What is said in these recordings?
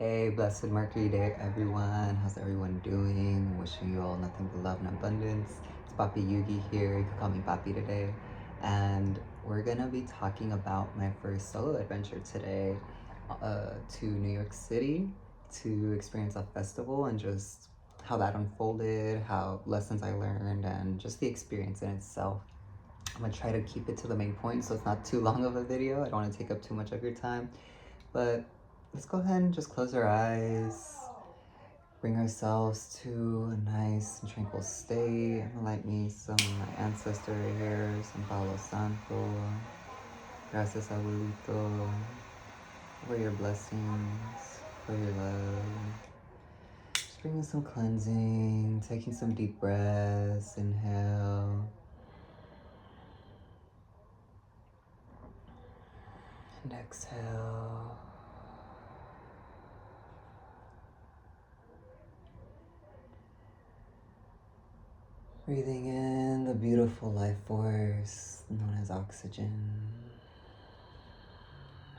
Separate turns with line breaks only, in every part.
Hey, blessed Mercury Day, everyone. How's everyone doing? Wishing you all nothing but love and abundance. It's Papi Yugi here. You can call me Papi today. And we're gonna be talking about my first solo adventure today to New York City to experience a festival and just how that unfolded, how lessons I learned, and just the experience in itself. I'm gonna try to keep it to the main point so it's not too long of a video. I don't want to take up too much of your time, but let's go ahead and just close our eyes, bring ourselves to a nice and tranquil state. I'm gonna light me some of my ancestor right here, some Palo Santo. Gracias, abuelito, for your blessings, for your love. Just bringing some cleansing, taking some deep breaths, inhale. And exhale. Breathing in the beautiful life force known as oxygen.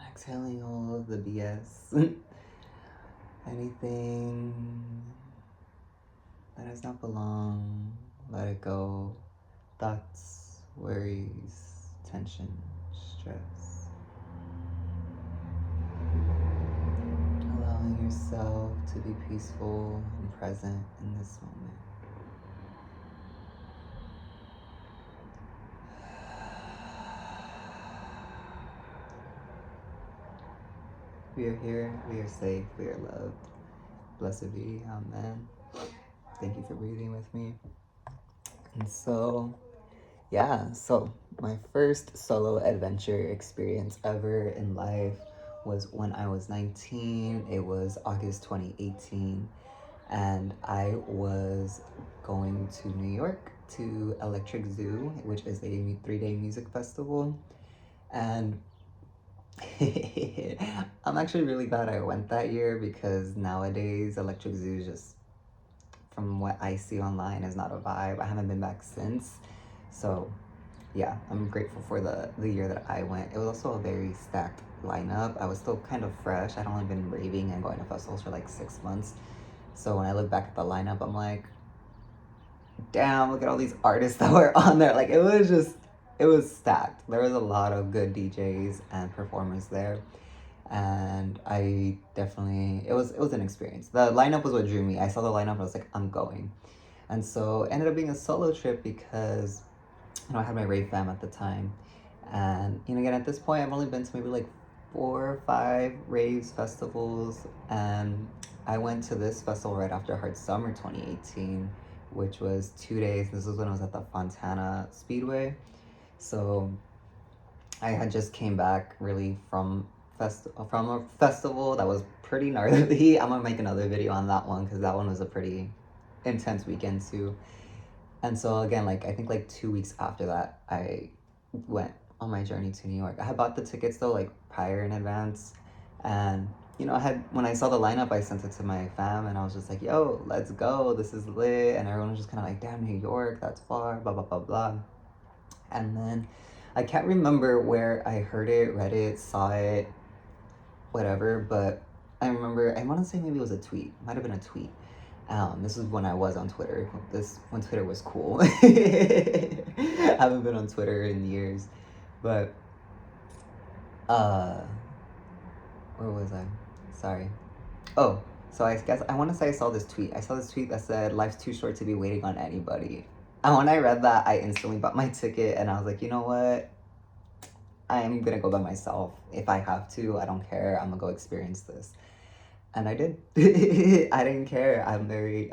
Exhaling all of the BS. Anything that does not belong, let it go. Thoughts, worries, tension, stress. Allowing yourself to be peaceful and present in this moment. We are here, we are safe, we are loved. Blessed be, amen. Thank you for breathing with me. And so, so my first solo adventure experience ever in life was when I was 19. It was August 2018, and I was going to New York to Electric Zoo, which is a 3-day music festival. And I'm actually really glad I went that year, because nowadays Electric Zoo is just, from what I see online, is not a vibe. I haven't been back since. So yeah, I'm grateful for the year that I went. It was also a very stacked lineup. I was still kind of fresh. I'd only been raving and going to festivals for like 6 months. So when I look back at the lineup, I'm like, damn, look at all these artists that were on there. Like, it was stacked. There was a lot of good DJs and performers there. And I definitely, it was an experience. The lineup was what drew me. I saw the lineup and I was like, I'm going. And so it ended up being a solo trip because, I had my Rave fam at the time. And, again, at this point, I've only been to maybe like 4 or 5 raves festivals. And I went to this festival right after Hard Summer 2018, which was 2 days. This was when I was at the Fontana Speedway. So I had just came back really from a festival that was pretty gnarly. I'm gonna make another video on that one because that one was a pretty intense weekend too. And so again, like I think like 2 weeks after that, I went on my journey to New York. I had bought the tickets though like prior in advance, and I had, when I saw the lineup, I sent it to my fam, and I was just like, "Yo, let's go! This is lit!" And everyone was just kind of like, "Damn, New York, that's far." Blah blah blah blah. And then I can't remember where I heard it, read it, saw it, whatever, but I remember, I want to say maybe it was a tweet. Might have been a tweet. This was when I was on Twitter. When Twitter was cool. I haven't been on Twitter in years, but uh, where was I? Sorry. Oh, so I guess I want to say I saw this tweet. I saw this tweet that said, "Life's too short to be waiting on anybody." And when I read that, I instantly bought my ticket, and I was like, you know what? I'm gonna go by myself. If I have to, I don't care. I'm gonna go experience this. And I did. I didn't care. I'm very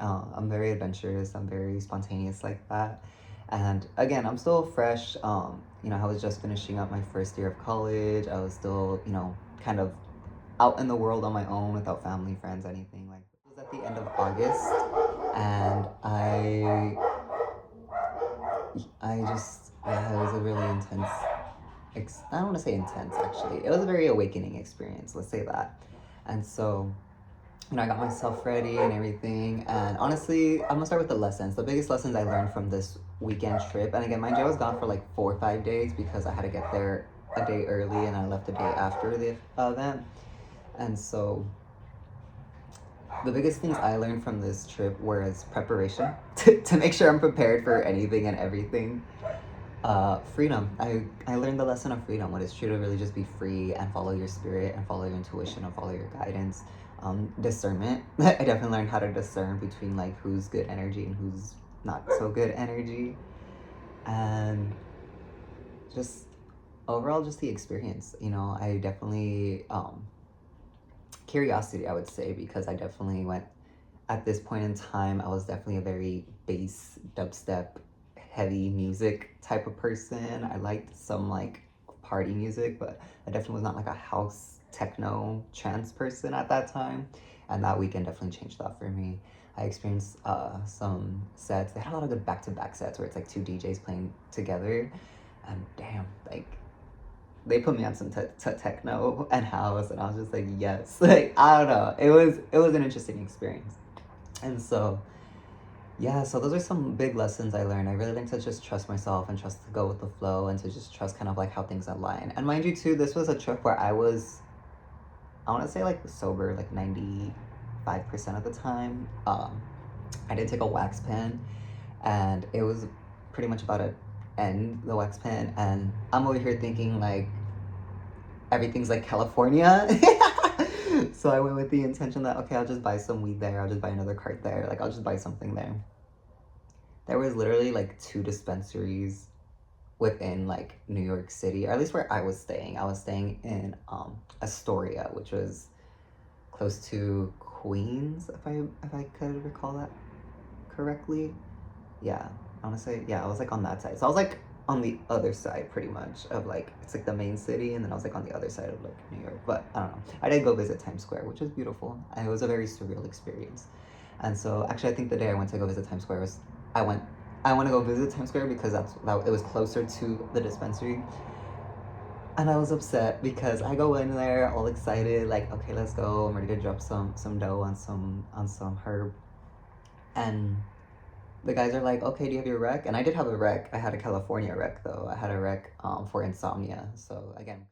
adventurous. I'm very spontaneous like that. And again, I'm still fresh. I was just finishing up my first year of college. I was still, kind of out in the world on my own without family, friends, anything like that. It was at the end of August, and yeah, it was a really intense. I don't want to say intense actually. It was a very awakening experience. Let's say that. And so I got myself ready and everything. And honestly, I'm gonna start with the lessons. The biggest lessons I learned from this weekend trip, and again, mind you, I was gone for like 4 or 5 days because I had to get there a day early and I left a day after the event. And so The biggest things I learned from this trip was preparation to make sure I'm prepared for anything and everything. Freedom. I learned the lesson of freedom. What it's true to really just be free and follow your spirit and follow your intuition and follow your guidance. Discernment. I definitely learned how to discern between like who's good energy and who's not so good energy, and just overall just the experience. I definitely curiosity, I would say, because I definitely went at this point in time. I was definitely a very bass dubstep heavy music type of person. I liked some like party music, but I definitely was not like a house techno trance person at that time. And that weekend definitely changed that for me. I experienced some sets. They had a lot of good back-to-back sets where it's like two DJs playing together, and damn, like they put me on some techno and house, and I was just like, yes. Like, I don't know, it was an interesting experience. And so yeah, so those are some big lessons I learned. I really learned to just trust myself and trust to go with the flow and to just trust kind of like how things align. And mind you too, this was a trip where I want to say like sober like 95% of the time. I did take a wax pen, and it was pretty much about to end the wax pen, and I'm over here thinking like everything's like California. So I went with the intention that, okay, I'll just buy some weed there. I'll just buy another cart there. Like, I'll just buy something there. There was literally like two dispensaries within like New York City, or at least where I was staying. I was staying in Astoria, which was close to Queens, if I could recall that correctly. Yeah, honestly, yeah, I was like on that side. So I was like on the other side pretty much of like, it's like the main city, and then I was like on the other side of like New York. But I don't know. I did go visit Times Square, which was beautiful. And it was a very surreal experience. And so actually I think the day I went to go visit Times Square was I went I want to go visit Times Square because it was closer to the dispensary. And I was upset because I go in there all excited, like, okay, let's go. I'm ready to drop some dough on some herb. And the guys are like, okay, do you have your rec? And I did have a rec. I had a California rec though. I had a rec for insomnia. So again,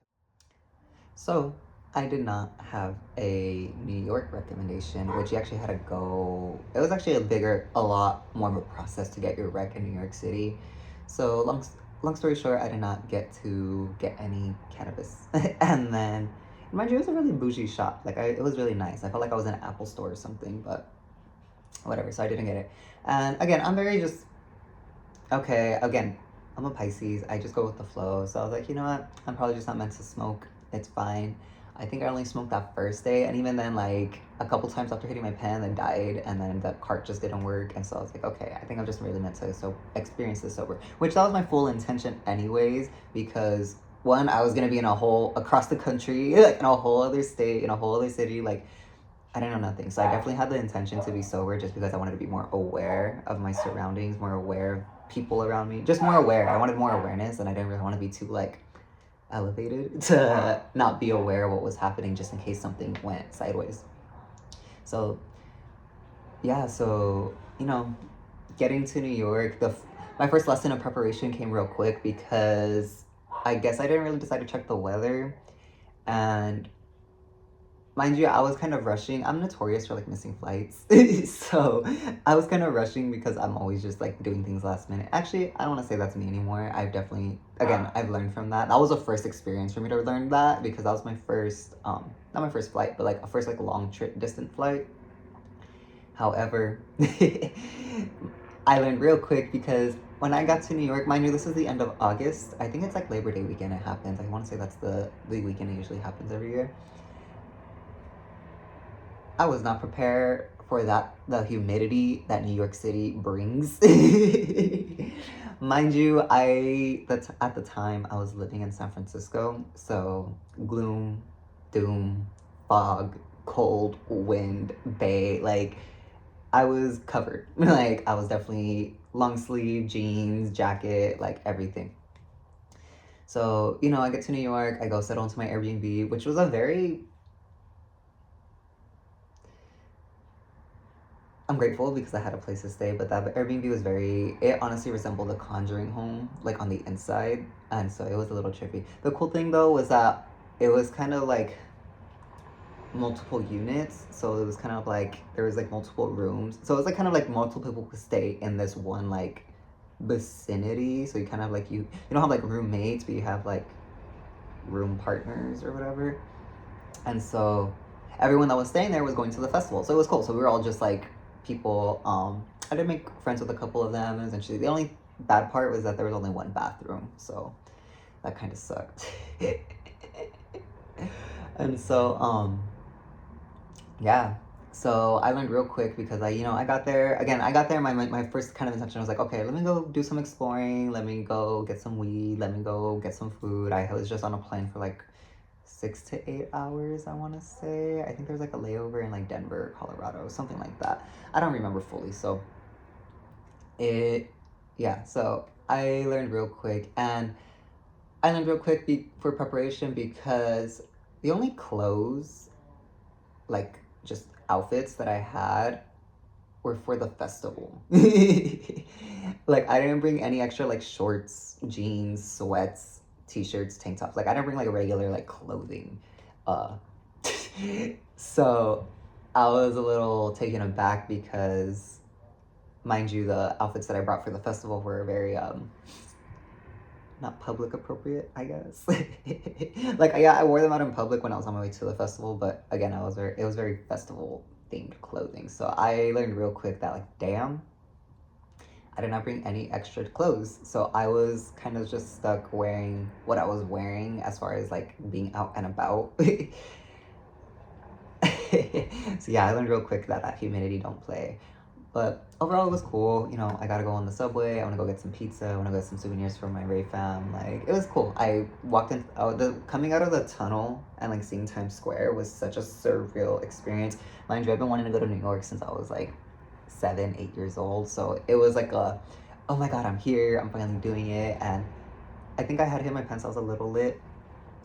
so I did not have a New York recommendation, which you actually had to go. It was actually a lot more of a process to get your rec in New York City. So long story short, I did not get to get any cannabis. And then, mind you, it was a really bougie shop. Like it was really nice. I felt like I was in an Apple store or something, but whatever. So I didn't get it. And again, I'm very just okay. Again, I'm a Pisces. I just go with the flow. So I was like, you know what? I'm probably just not meant to smoke. It's fine. I think I only smoked that first day, and even then, like a couple times after hitting my pen, I died, and then the cart just didn't work, and so I was like, okay, I think I'm just really meant to experience this sober, which that was my full intention, anyways, because one, I was gonna be in a whole across the country, like in a whole other state, in a whole other city, like I didn't know nothing, so I definitely had the intention to be sober, just because I wanted to be more aware of my surroundings, more aware of people around me, just more aware. I wanted more awareness, and I didn't really want to be too like elevated to not be aware of what was happening just in case something went sideways. So yeah, so getting to New York, my first lesson of preparation came real quick because I guess I didn't really decide to check the weather. And mind you, I was kind of rushing. I'm notorious for like missing flights. So I was kind of rushing because I'm always just like doing things last minute. Actually, I don't want to say that's me anymore. I've learned from that. That was a first experience for me to learn that, because that was my first, not my first flight, but like a first like long trip, distant flight. However, I learned real quick because when I got to New York, mind you, this is the end of August. I think it's like Labor Day weekend it happens. I want to say that's the weekend it usually happens every year. I was not prepared for the humidity that New York City brings. Mind you, at the time I was living in San Francisco, so gloom, doom, fog, cold, wind, bay, like I was covered. Like I was definitely long sleeve, jeans, jacket, like everything. So, I get to New York, I go settle into my Airbnb, which was a very I'm grateful because I had a place to stay, but that Airbnb was it honestly resembled a conjuring home, like on the inside. And so it was a little trippy. The cool thing though was that it was kind of like multiple units, so it was kind of like there was like multiple rooms, so it was like kind of like multiple people could stay in this one like vicinity. So you kind of like you don't have like roommates, but you have like room partners or whatever. And so everyone that was staying there was going to the festival, so it was cool. So we were all just like people. I did make friends with a couple of them, and essentially the only bad part was that there was only one bathroom, so that kind of sucked. And so yeah, so I learned real quick because I got there again. I got there. My first kind of intention was like, okay, let me go do some exploring. Let me go get some weed. Let me go get some food. I was just on a plane for like 6 to 8 hours, I want to say. I think there's like a layover in like Denver, Colorado, something like that. I don't remember fully. So it, yeah. So I learned real quick, and I learned real quick for preparation because the only clothes, like just outfits that I had were for the festival. Like I didn't bring any extra like shorts, jeans, sweats, t-shirts, tank tops. Like I didn't bring like regular like clothing. Uh so I was a little taken aback because mind you the outfits that I brought for the festival were very not public appropriate, I guess. Like yeah, I wore them out in public when I was on my way to the festival, but again, it was very festival themed clothing. So I learned real quick that like damn, I did not bring any extra clothes. So I was kind of just stuck wearing what I was wearing as far as like being out and about. So yeah, I learned real quick that humidity don't play. But overall, it was cool. I gotta go on the subway. I wanna go get some pizza. I wanna go get some souvenirs for my Rave fam. Like, it was cool. I walked in, coming out of the tunnel and like seeing Times Square was such a surreal experience. Mind you, I've been wanting to go to New York since I was like 7, 8 years old. So it was like oh my God, I'm here. I'm finally doing it. And I think I had hit my pants. I was a little lit.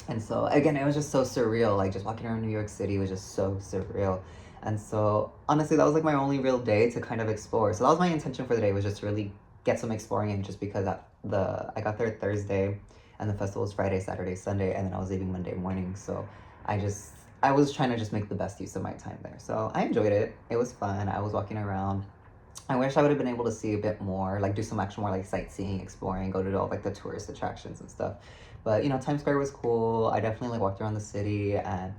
And so again, it was just so surreal. Like just walking around New York City was just so surreal. And so honestly, that was like my only real day to kind of explore. So that was my intention for the day, was just to really get some exploring in, just because I got there Thursday and the festival was Friday, Saturday, Sunday, and then I was leaving Monday morning. So I was trying to just make the best use of my time there. So I enjoyed it. It was fun. I was walking around. I wish I would have been able to see a bit more, like do some actual more like sightseeing, exploring, go to all like the tourist attractions and stuff. But Times Square was cool. I definitely like walked around the city, and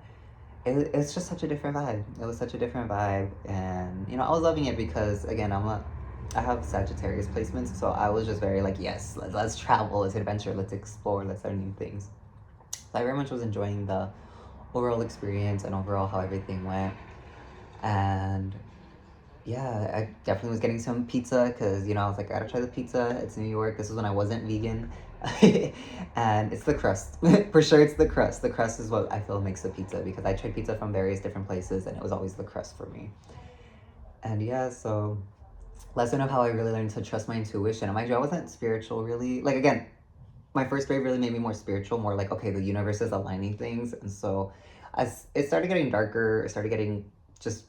it's just such a different vibe. It was such a different vibe, and I was loving it because again, I have Sagittarius placements, so I was just very like, yes, let's travel, let's adventure, let's explore, let's learn new things. So I very much was enjoying the overall experience and overall how everything went, and yeah, I definitely was getting some pizza because I was like, I gotta try the pizza. It's New York. This is when I wasn't vegan, and it's the crust. For sure. It's the crust. The crust is what I feel makes the pizza, because I tried pizza from various different places and it was always the crust for me. And yeah, so lesson of how I really learned to trust my intuition. And mind you, I wasn't spiritual really. Like again, my first grade really made me more spiritual, more like, okay, the universe is aligning things. And so as it started getting darker, it started getting just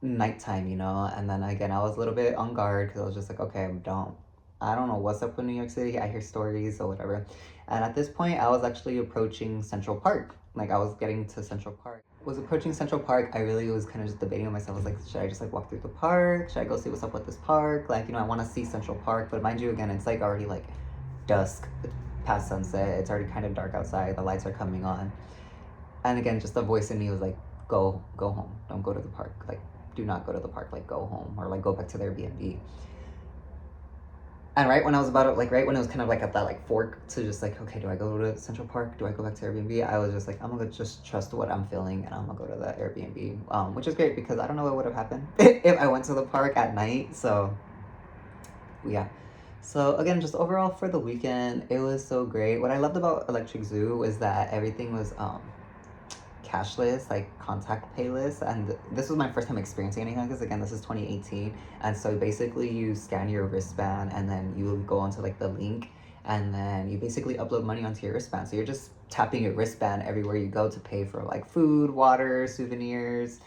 nighttime, and then again, I was a little bit on guard because I was just like, okay, I don't know what's up with New York City. I hear stories or whatever. And at this point, I was actually approaching Central Park. Like, I was getting to Central Park. Was approaching Central Park, I really was kind of just debating with myself. I was like, should I just like walk through the park? Should I go see what's up with this park? Like, I want to see Central Park. But mind you, again, it's like already like dusk, past sunset. It's already kind of dark outside. The lights are coming on. And again, just the voice in me was like, go home. Don't go to the park. Like, do not go to the park. Like, go home, or like go back to the Airbnb. And right when I was about to, like, right when it was kind of like at that like fork to just like, okay, do I go to Central Park? Do I go back to Airbnb? I was just like, I'm gonna just trust what I'm feeling, and I'm gonna go to the Airbnb, which is great because I don't know what would have happened if I went to the park at night. So yeah. So again, just overall for the weekend, it was so great. What I loved about Electric Zoo is that everything was cashless, like contact payless, and this was my first time experiencing anything like this. Again, this is 2018, and so basically you scan your wristband and then you go onto like the link, and then you basically upload money onto your wristband. So you're just tapping your wristband everywhere you go to pay for like food, water, souvenirs,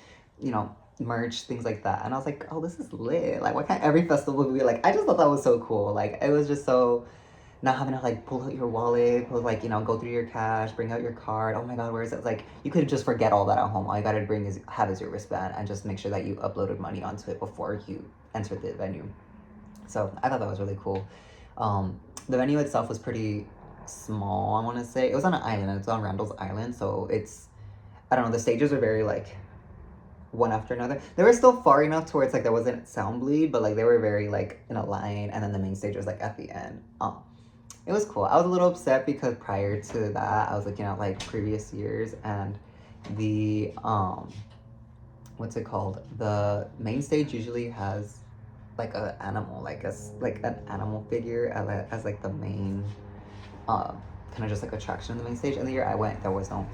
merch, things like that. And I was like, oh, this is lit. Like, why can't every festival be like? I just thought that was so cool. Like, it was just so not having to like pull out your wallet, pull like, you know, go through your cash, bring out your card. Oh my god, where is it? Like you could just forget all that at home. All you gotta bring is have is your wristband and just make sure that you uploaded money onto it before you enter the venue. So I thought that was really cool. The venue itself was pretty small, I want to say. It was on an island. It's on Randall's Island, so it's, I don't know, the stages were very like one after another. They were still far enough to where it's like there wasn't sound bleed, but like they were very like in a line, and then the main stage was like at the end. It was cool. I was a little upset because prior to that, I was looking at like previous years, and the what's it called? The main stage usually has like a animal, like an animal figure as like the main kind of just like attraction in the main stage. And the year I went, there was no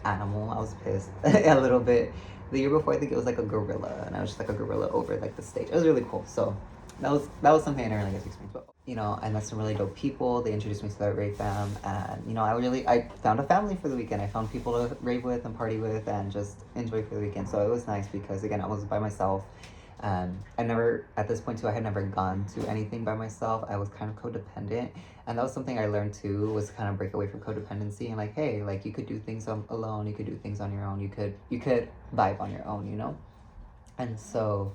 animal. I was pissed a little bit. The year before, I think it was like a gorilla, and I was just like a gorilla over like the stage. It was really cool. So that was something I didn't really get to experience. But you know, I met some really dope people. They introduced me to the Rave fam, and you know, I found a family for the weekend. I found people to rave with and party with and just enjoy for the weekend. So it was nice because again, I was by myself. I never, at this point too, I had never gone to anything by myself. I was kind of codependent, and that was something I learned too, was kind of break away from codependency and like, hey, like you could do things alone, you could do things on your own, you could vibe on your own, you know. And so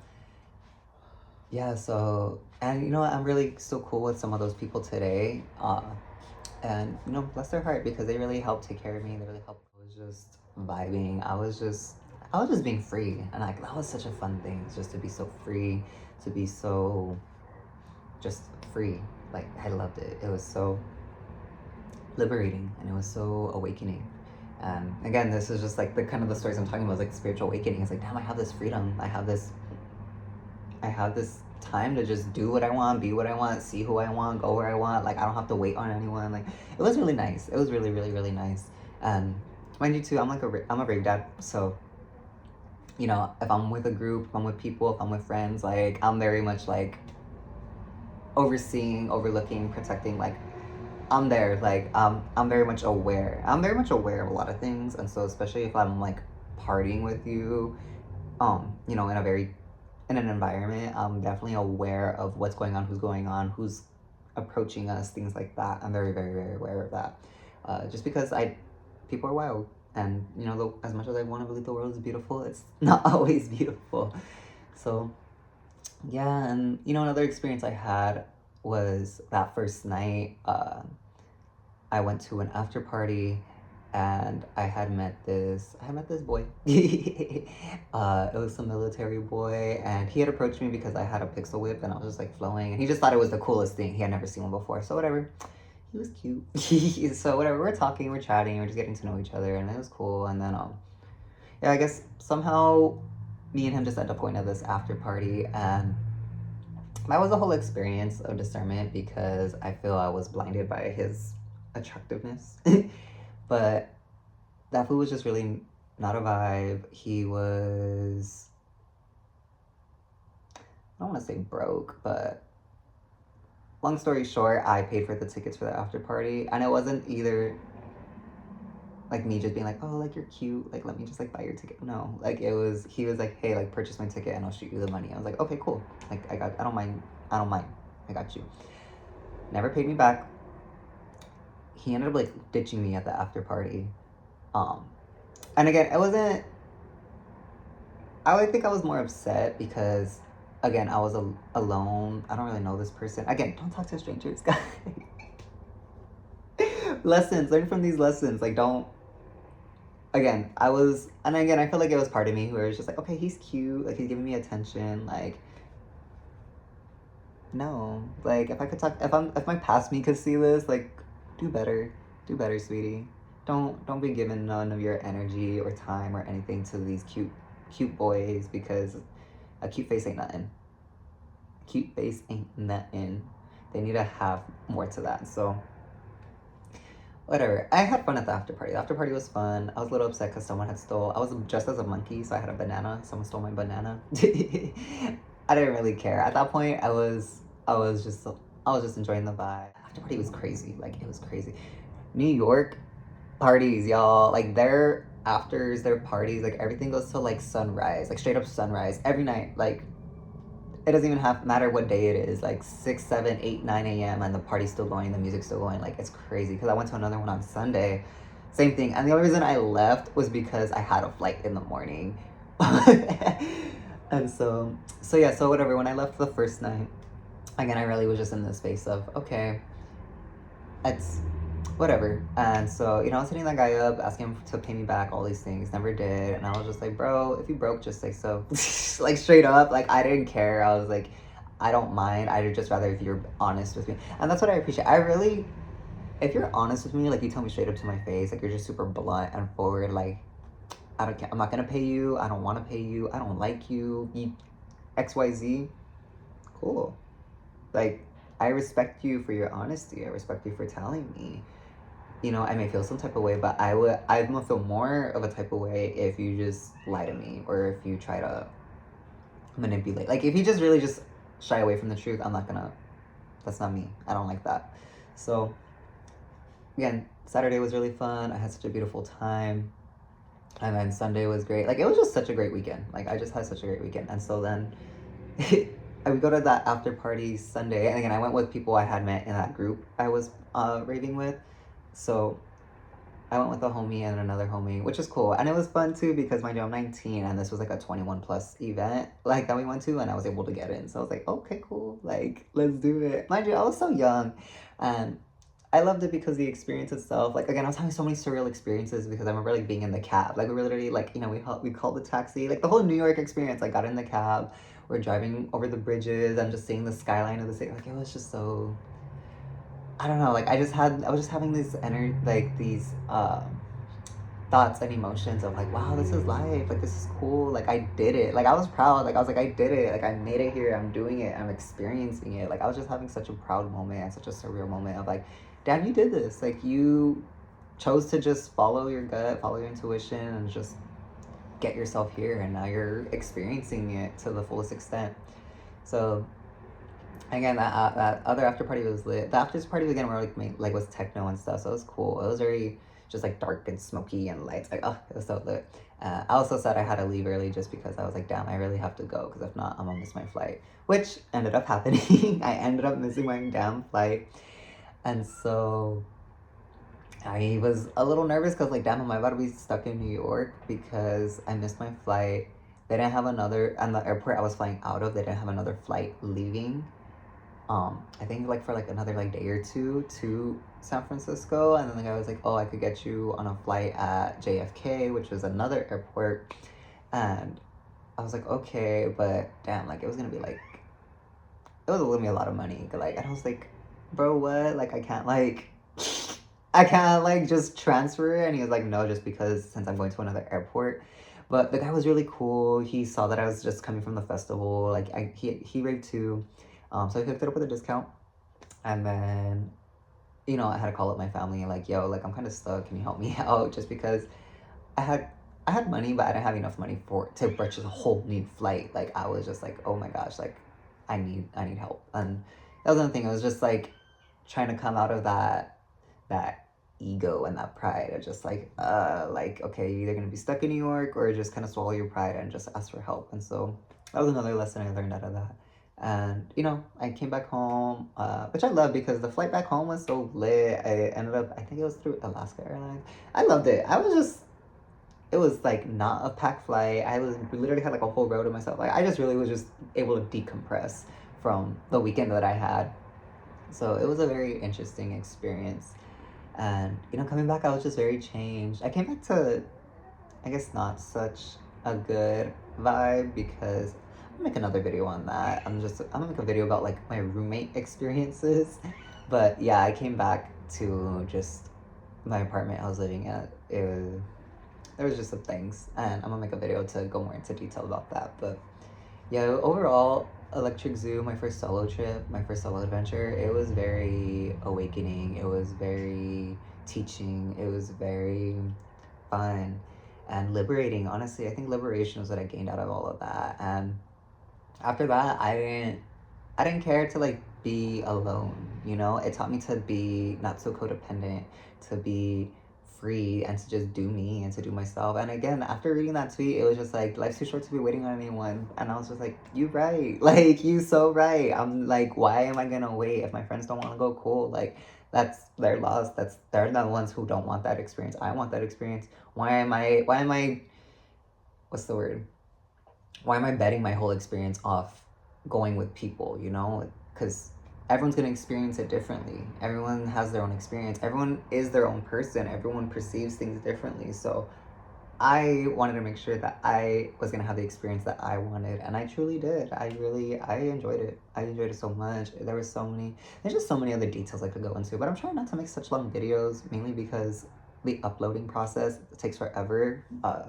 yeah, so, and you know what, I'm really still cool with some of those people today, and you know, bless their heart, because they really helped take care of me. They really helped. I was just vibing. I was just being free, and like that was such a fun thing, just to be so free, to be so just free. Like I loved it. It was so liberating, and it was so awakening. And again, this is just like the kind of the stories I'm talking about, is like spiritual awakening. It's like, damn, I have this freedom. I have this time to just do what I want, be what I want, see who I want, go where I want. Like I don't have to wait on anyone. Like it was really nice. It was really, really, really nice. And mind you too, I'm a rave dad, so you know, if I'm with a group, if I'm with people, if I'm with friends, like I'm very much like overseeing, overlooking, protecting. Like I'm there. Like I'm very much aware. I'm very much aware of a lot of things, and so especially if I'm like partying with you, you know, in an environment, I'm definitely aware of what's going on, who's approaching us, things like that. I'm very, very, very aware of that. Just because people are wild, and you know, as much as I want to believe the world is beautiful, it's not always beautiful. So yeah, and you know, another experience I had was that first night. I went to an after party, and I had met this boy. It was some military boy, and he had approached me because I had a pixel whip, and I was just like flowing, and he just thought it was the coolest thing. He had never seen one before, so whatever. He was cute. So whatever, we're talking, we're chatting, we're just getting to know each other, and it was cool. And then yeah, I guess somehow me and him just ended up going to this after party, and that was a whole experience of discernment, because I feel I was blinded by his attractiveness. But that food was just really not a vibe. He was, I don't want to say broke, but long story short, I paid for the tickets for the after party, and it wasn't either like me just being like, oh, like you're cute, like let me just like buy your ticket. No, like he was like, hey, like purchase my ticket and I'll shoot you the money. I was like, okay, cool. Like I don't mind. I got you. Never paid me back. He ended up like ditching me at the after party. And again, it wasn't. I would think I was more upset because, again, I was alone. I don't really know this person. Again, don't talk to strangers, guys. Lessons, learn from these lessons. Like, don't. Again, and again, I feel like it was part of me who was just like, okay, he's cute. Like, he's giving me attention. Like, no. Like, if I could talk, if my past me could see this, like, do better, sweetie. Don't be giving none of your energy or time or anything to these cute boys, because a cute face ain't nothing. Cute face ain't nothing. They need to have more to that. So whatever. I had fun at the after party. The after party was fun. I was a little upset because someone had stole. I was dressed as a monkey, so I had a banana. Someone stole my banana. I didn't really care at that point. I was just enjoying the vibe. After party was crazy. Like it was crazy. New York parties, y'all. Like their afters, their parties, like everything goes till like sunrise, like straight up sunrise every night. Like it doesn't even have matter what day it is, like 6, 7, 8, 9 a.m. and the party's still going, the music's still going. Like, it's crazy. Because I went to another one on Sunday, same thing. And the only reason I left was because I had a flight in the morning. And so yeah, so whatever. When I left the first night, again, I really was just in the space of, okay, it's whatever. And so, I was hitting that guy up, asking him to pay me back, all these things, never did. And I was just like, bro, if you broke, just say so. Like, straight up, like, I didn't care. I was like, I don't mind. I'd just rather if you're honest with me. And that's what I appreciate. I really, if you're honest with me, like, you tell me straight up to my face, like, you're just super blunt and forward, like, I don't care. I'm not gonna pay you. I don't want to pay you. I don't like you. You XYZ. Cool. Like, I respect you for your honesty. I respect you for telling me. I may feel some type of way, but I'm gonna feel more of a type of way if you just lie to me or if you try to manipulate. Like, if you just really just shy away from the truth, I'm not gonna, that's not me. I don't like that. So, again, Saturday was really fun. I had such a beautiful time. And then Sunday was great. Like, it was just such a great weekend. Like, I just had such a great weekend. And so then I would go to that after party Sunday. And again, I went with people I had met in that group I was raving with. So I went with a homie and another homie, which is cool. And it was fun too because, mind you, I'm 19 and this was like a 21 plus event like that we went to, and I was able to get in. So I was like, okay, cool. Like, let's do it. Mind you, I was so young and I loved it because the experience itself, like, again, I was having so many surreal experiences because I remember, like, being in the cab. Like, we were literally, like, we called the taxi. Like, the whole New York experience, like, got in the cab. We're driving over the bridges and just seeing the skyline of the city. Like, it was just so, I don't know. Like, I was just having these thoughts and emotions of, like, wow, this is life. Like, this is cool. Like, I did it. Like, I was proud. Like, I was like, I did it. Like, I made it here. I'm doing it. I'm experiencing it. Like, I was just having such a proud moment and such a surreal moment of, like, Dad, you did this. Like, you chose to just follow your gut, follow your intuition, and just get yourself here. And now you're experiencing it to the fullest extent. So, again, that other after party was lit. The after party again were like was techno and stuff. So it was cool. It was very just like dark and smoky and lights. Like, oh, it was so lit. I also said I had to leave early just because I was like, damn, I really have to go because if not, I'm gonna miss my flight. Which ended up happening. I ended up missing my damn flight. And so I was a little nervous because, like, damn, am I about to be stuck in New York because I missed my flight. They didn't have another, and the airport I was flying out of, they didn't have another flight leaving. I think, like, for, like, another, like, day or two to San Francisco. And then the guy was like, oh, I could get you on a flight at JFK, which was another airport. And I was like, okay, but damn, like, it was going to be, like, it was going to be a lot of money. Like, and I was like, bro, what? Like, I can't, like, just transfer it. And he was like, no, just because since I'm going to another airport. But the guy was really cool. He saw that I was just coming from the festival. Like, he raved too. So I hooked it up with a discount. And then, I had to call up my family like, yo, like, I'm kind of stuck. Can you help me out? Just because I had money, but I didn't have enough money to purchase a whole new flight. Like, I was just like, oh my gosh, like, I need help. And that was another thing. It was just like trying to come out of that ego and that pride of just like okay, you're either gonna be stuck in New York or just kind of swallow your pride and just ask for help. And so that was another lesson I learned out of that. And I came back home, which I love because the flight back home was so lit. I ended up, I think it was through Alaska Airlines. I loved it. It was like not a packed flight. We literally had like a whole row to myself. Like, I just really was just able to decompress from the weekend that I had. So it was a very interesting experience. And, coming back, I was just very changed. I came back to, I guess, not such a good vibe because I'll make another video on that. I'm gonna make a video about, like, my roommate experiences. But yeah, I came back to just my apartment I was living at. There was just some things, and I'm gonna make a video to go more into detail about that. But yeah, overall, Electric Zoo, my first solo trip, my first solo adventure, it was very awakening. It was very teaching. It was very fun and liberating. Honestly, I think liberation was what I gained out of all of that. And after that, I didn't care to, like, be alone. It taught me to be not so codependent, to be free and to just do me and to do myself. And again, after reading that tweet, it was just like, life's too short to be waiting on anyone. And I was just like, you right. Like, you so right. I'm like, why am I gonna wait? If my friends don't want to go, cool. Like, that's their loss. They're the ones who don't want that experience. I want that experience. Why am I what's the word? Why am I betting my whole experience off going with people, you know? Because everyone's going to experience it differently. Everyone has their own experience. Everyone is their own person. Everyone perceives things differently. So I wanted to make sure that I was going to have the experience that I wanted. And I truly did. I enjoyed it. I enjoyed it so much. There's just so many other details I could go into. But I'm trying not to make such long videos, mainly because the uploading process takes forever. I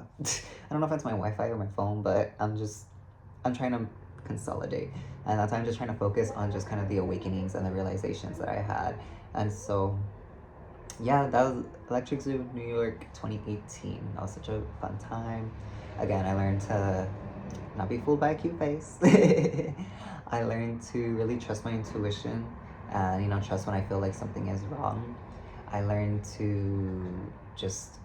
don't know if it's my Wi-Fi or my phone, but I'm trying to consolidate, and that's why I'm just trying to focus on just kind of the awakenings and the realizations that I had. And so yeah, that was Electric Zoo New York 2018. That was such a fun time. Again, I learned to not be fooled by a cute face. I learned to really trust my intuition and, trust when I feel like something is wrong. I learned to just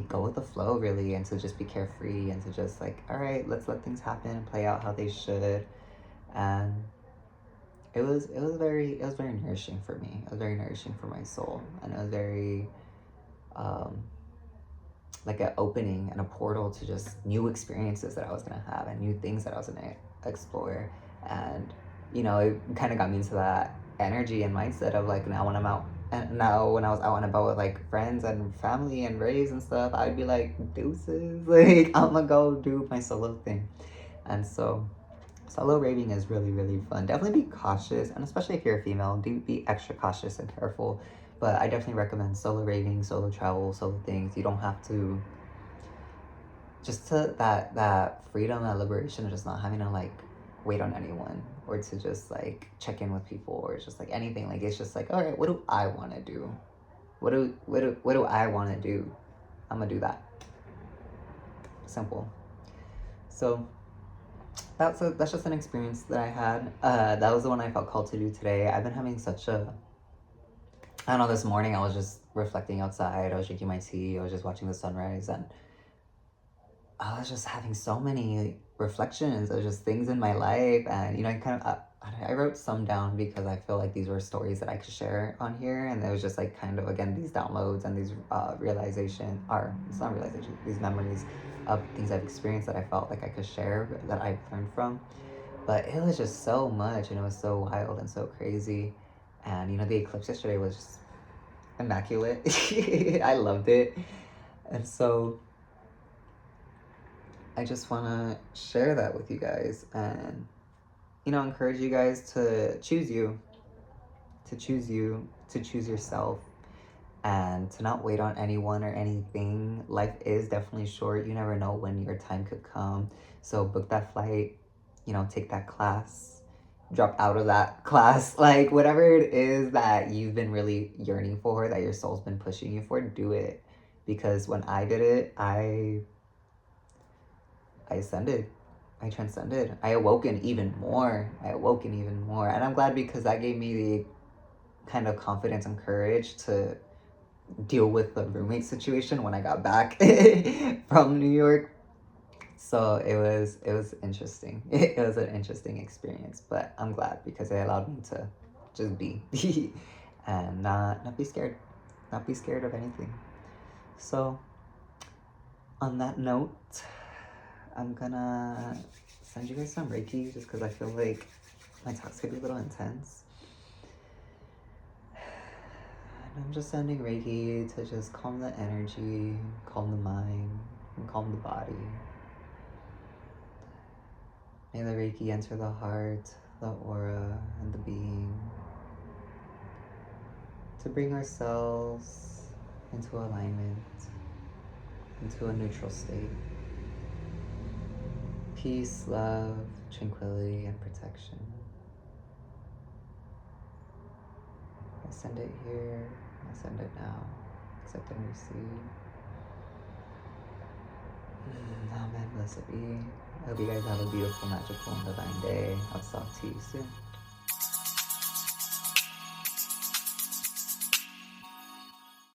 go with the flow, really, and to just be carefree and to just like, all right, let's let things happen and play out how they should. And it was very nourishing for me. It was very nourishing for my soul, and it was very like an opening and a portal to just new experiences that I was gonna have and new things that I was gonna explore. And it kind of got me into that energy and mindset of like, now when I'm out, and now when I was out and about with like friends and family and raves and stuff, I'd be like, deuces, like I'm gonna go do my solo thing. And so solo raving is really, really fun. Definitely be cautious, and especially if you're a female, do be extra cautious and careful. But I definitely recommend solo raving, solo travel, solo things. You don't have to, just to that freedom, that liberation of just not having to like wait on anyone, or to just like check in with people, or just like anything. Like, it's just like, all right, what do I want to do? What do I want to do? I'm gonna do that. Simple. So that's just an experience that I had. That was the one I felt called to do today. I've been having such a, I don't know, this morning I was just reflecting outside. I was drinking my tea. I was just watching the sunrise, and I was just having so many reflections of just things in my life. And I wrote some down because I feel like these were stories that I could share on here, and it was just like kind of, again, these downloads and these realization, or it's not realization, these memories of things I've experienced that I felt like I could share, that I've learned from. But it was just so much, and it was so wild and so crazy. And the eclipse yesterday was just immaculate. I loved it. And so I just want to share that with you guys, and encourage you guys to choose you, to choose yourself, and to not wait on anyone or anything. Life is definitely short. You never know when your time could come. So book that flight, take that class, drop out of that class, like whatever it is that you've been really yearning for, that your soul's been pushing you for, do it. Because when I did it, I ascended. I transcended. I awoken even more. And I'm glad, because that gave me the kind of confidence and courage to deal with the roommate situation when I got back from New York. So it was interesting. It was an interesting experience, but I'm glad, because it allowed me to just be and not be scared. Not be scared of anything. So on that note, I'm gonna send you guys some Reiki, just because I feel like my talks could be a little intense. And I'm just sending Reiki to just calm the energy, calm the mind, and calm the body. May the Reiki enter the heart, the aura, and the being, to bring ourselves into alignment, into a neutral state. Peace, love, tranquility, and protection. I send it here, I send it now. Accept and receive. Amen, blessed be. I hope you guys have a beautiful, magical, and divine day. I'll talk to you soon.